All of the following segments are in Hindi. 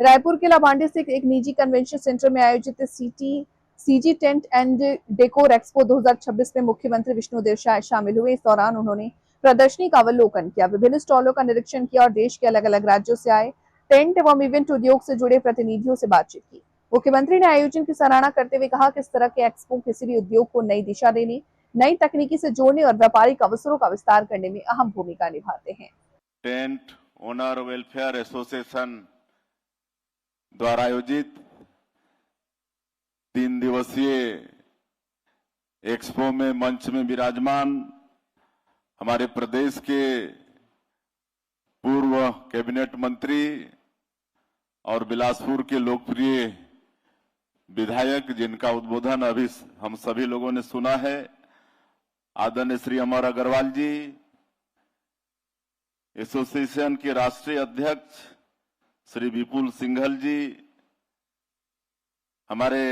रायपुर के लाभांडी स्थित एक निजी कन्वेंशन सेंटर में आयोजित CG tent and decor expo 2026 में मुख्यमंत्री विष्णुदेव साय शामिल हुए। इस दौरान उन्होंने प्रदर्शनी का अवलोकन किया, विभिन्न स्टॉलों का निरीक्षण किया और देश के अलग अलग राज्यों से आए टेंट एवं इवेंट उद्योग से जुड़े प्रतिनिधियों से बातचीत की। मुख्यमंत्री ने आयोजन की सराहना करते हुए कहा कि इस तरह के एक्सपो किसी भी उद्योग को नई दिशा देने, नई तकनीकी से जोड़ने और व्यापारिक अवसरों का विस्तार करने में अहम भूमिका निभाते हैं। टेंट ओनर वेलफेयर एसोसिएशन द्वारा आयोजित 3 दिवसीय एक्सपो में मंच में विराजमान हमारे प्रदेश के पूर्व कैबिनेट मंत्री और बिलासपुर के लोकप्रिय विधायक, जिनका उद्बोधन अभी हम सभी लोगों ने सुना है, आदरणीय श्री अमर अग्रवाल जी, एसोसिएशन के राष्ट्रीय अध्यक्ष श्री विपुल सिंघल जी, हमारे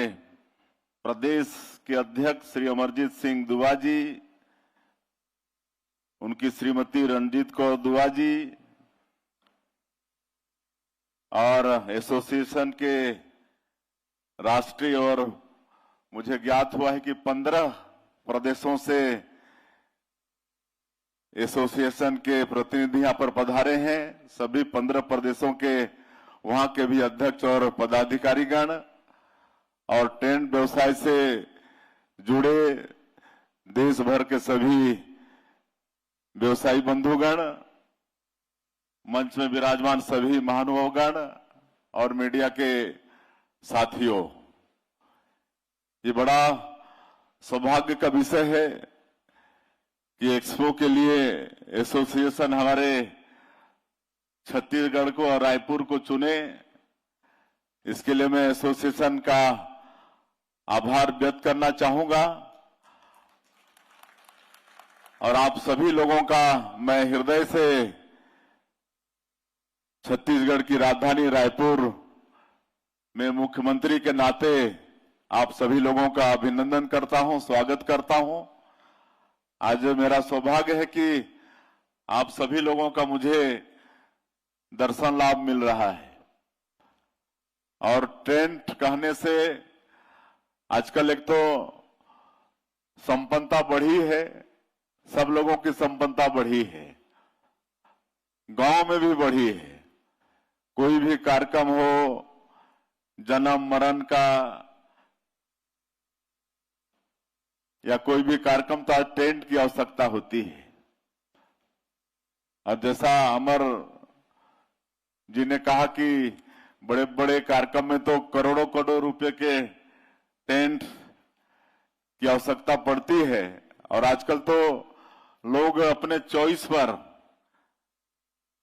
प्रदेश के अध्यक्ष श्री अमरजीत सिंह दुआ जी, उनकी श्रीमती रणजीत कौर दुआ जी और एसोसिएशन के राष्ट्रीय, और मुझे ज्ञात हुआ है कि 15 प्रदेशों से एसोसिएशन के प्रतिनिधि यहां पर पधारे हैं। सभी 15 प्रदेशों के वहां के भी अध्यक्ष और पदाधिकारीगण और टेंट व्यवसाय से जुड़े देश भर के सभी व्यवसायी बंधुगण, मंच में विराजमान सभी महानुभावगण और मीडिया के साथियों, ये बड़ा सौभाग्य का विषय है कि एक्सपो के लिए एसोसिएशन हमारे छत्तीसगढ़ को और रायपुर को चुने। इसके लिए मैं एसोसिएशन का आभार व्यक्त करना चाहूंगा और आप सभी लोगों का मैं हृदय से छत्तीसगढ़ की राजधानी रायपुर में मुख्यमंत्री के नाते आप सभी लोगों का अभिनंदन करता हूं, स्वागत करता हूं। आज मेरा सौभाग्य है कि आप सभी लोगों का मुझे दर्शन लाभ मिल रहा है। और टेंट कहने से आजकल एक तो संपन्नता बढ़ी है, सब लोगों की संपन्नता बढ़ी है, गांव में भी बढ़ी है। कोई भी कार्यक्रम हो, जन्म मरण का या कोई भी कार्यक्रम, तो टेंट की आवश्यकता होती है। और जैसा अमर जी ने कहा कि बड़े बड़े कार्यक्रम में तो करोड़ों करोड़ रुपए के टेंट की आवश्यकता पड़ती है और आजकल तो लोग अपने चॉइस पर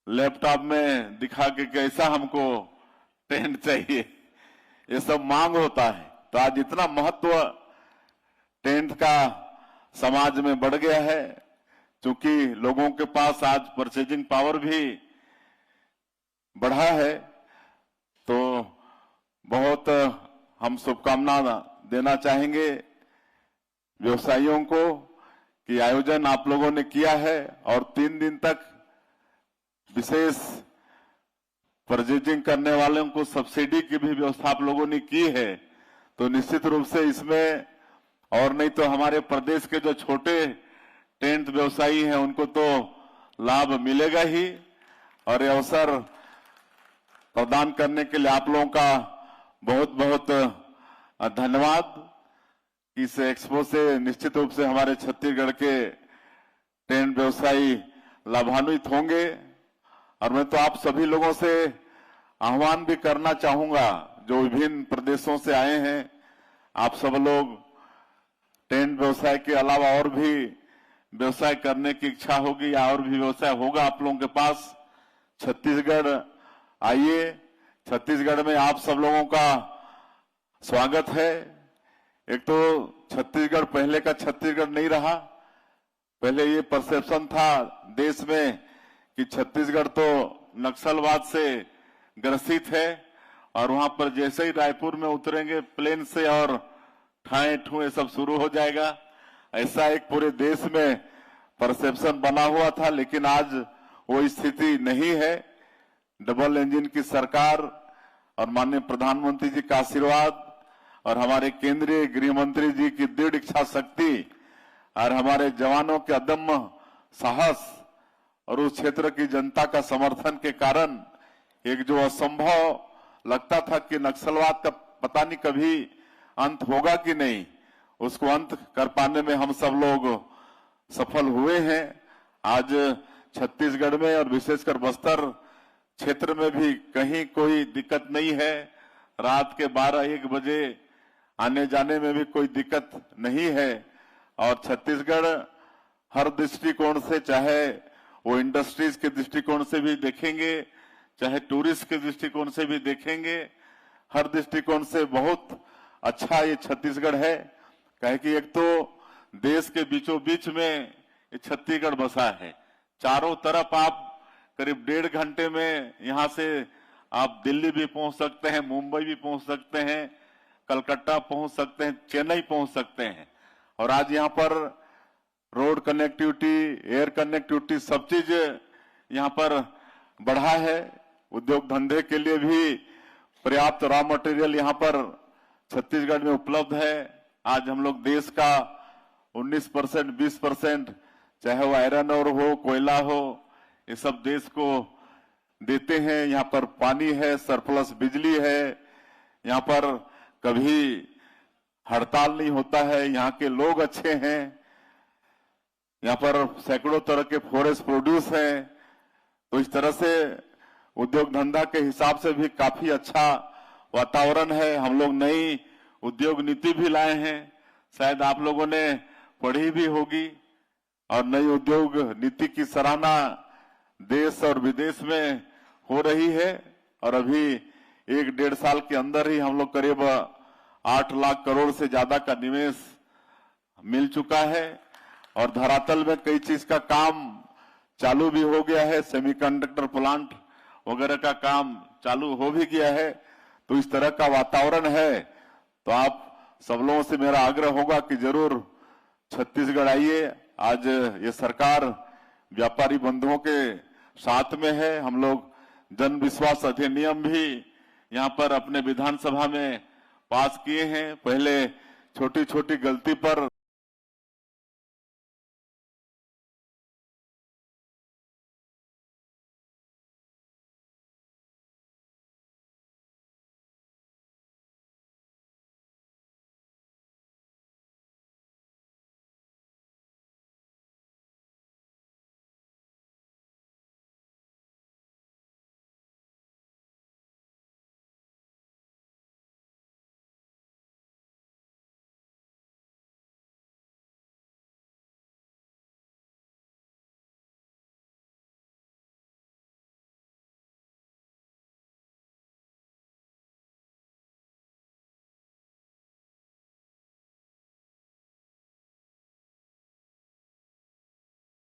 लैपटॉप में दिखा के कैसा हमको टेंट चाहिए, ये सब मांग होता है। तो आज इतना महत्व टेंट का समाज में बढ़ गया है, क्योंकि लोगों के पास आज परचेजिंग पावर भी बढ़ा है। तो बहुत हम शुभकामना देना चाहेंगे व्यवसायियों को कि आयोजन आप लोगों ने किया है और 3 दिन तक विशेष परचेजिंग करने वालों को सब्सिडी की भी व्यवस्था आप लोगों ने की है। तो निश्चित रूप से इसमें, और नहीं तो हमारे प्रदेश के जो छोटे टेंट व्यवसायी हैं उनको तो लाभ मिलेगा ही। और ये अवसर प्रदान करने के लिए आप लोगों का बहुत बहुत धन्यवाद। इस एक्सपो से निश्चित रूप से हमारे छत्तीसगढ़ के टेंट व्यवसायी लाभान्वित होंगे। और मैं तो आप सभी लोगों से आह्वान भी करना चाहूंगा, जो विभिन्न प्रदेशों से आए हैं, आप सब लोग टेंट व्यवसाय के अलावा और भी व्यवसाय करने की इच्छा होगी या और भी व्यवसाय होगा आप लोगों के पास, छत्तीसगढ़ आइए। छत्तीसगढ़ में आप सब लोगों का स्वागत है। एक तो छत्तीसगढ़ पहले का छत्तीसगढ़ नहीं रहा। पहले ये परसेप्शन था देश में कि छत्तीसगढ़ तो नक्सलवाद से ग्रसित है और वहां पर जैसे ही रायपुर में उतरेंगे प्लेन से और ठाए ठुए सब शुरू हो जाएगा, ऐसा एक पूरे देश में परसेप्शन बना हुआ था। लेकिन आज वो स्थिति नहीं है। डबल इंजन की सरकार और माननीय प्रधानमंत्री जी का आशीर्वाद और हमारे केंद्रीय गृह मंत्री जी की दृढ़ इच्छा शक्ति और हमारे जवानों के अदम्य साहस और उस क्षेत्र की जनता का समर्थन के कारण एक जो असंभव लगता था कि नक्सलवाद का पता नहीं कभी अंत होगा कि नहीं, उसको अंत कर पाने में हम सब लोग सफल हुए हैं। आज छत्तीसगढ़ में और विशेषकर बस्तर क्षेत्र में भी कहीं कोई दिक्कत नहीं है। रात के 12-1 बजे आने जाने में भी कोई दिक्कत नहीं है। और छत्तीसगढ़ हर दृष्टिकोण से, चाहे वो इंडस्ट्रीज के दृष्टिकोण से भी देखेंगे, चाहे टूरिस्ट के दृष्टिकोण से भी देखेंगे, हर दृष्टिकोण से बहुत अच्छा ये छत्तीसगढ़ है। कहे कि एक तो देश के बीचों बीच में ये छत्तीसगढ़ बसा है। चारों तरफ आप करीब 1.5 घंटे में यहाँ से आप दिल्ली भी पहुंच सकते हैं, मुंबई भी पहुंच सकते हैं, कलकत्ता पहुंच सकते हैं, चेन्नई पहुंच सकते हैं। और आज यहाँ पर रोड कनेक्टिविटी, एयर कनेक्टिविटी, सब चीज यहाँ पर बढ़ा है। उद्योग धंधे के लिए भी पर्याप्त रॉ मटेरियल यहाँ पर छत्तीसगढ़ में उपलब्ध है। आज हम लोग देश का 19%, 20%, चाहे वो आयरन और हो, कोयला हो, ये सब देश को देते हैं। यहाँ पर पानी है, सरप्लस बिजली है, यहाँ पर कभी हड़ताल नहीं होता है, यहाँ के लोग अच्छे हैं, यहाँ पर सैकड़ों तरह के फॉरेस्ट प्रोड्यूस हैं। तो इस तरह से उद्योग धंधा के हिसाब से भी काफी अच्छा वातावरण है। हम लोग नई उद्योग नीति भी लाए हैं, शायद आप लोगों ने पढ़ी भी होगी। और नई उद्योग नीति की सराहना देश और विदेश में हो रही है। और अभी 1-1.5 साल के अंदर ही हम लोग करीब 8 लाख करोड़ से ज्यादा का निवेश मिल चुका है। और धरातल में कई चीज का काम चालू भी हो गया है, सेमीकंडक्टर प्लांट वगैरह का काम चालू हो भी गया है। तो इस तरह का वातावरण है। तो आप सब लोगों से मेरा आग्रह होगा कि जरूर छत्तीसगढ़ आइए। आज ये सरकार व्यापारी बंधुओं के साथ में है। हम लोग जन विश्वास अधिनियम भी यहाँ पर अपने विधानसभा में पास किए हैं। पहले छोटी छोटी गलती पर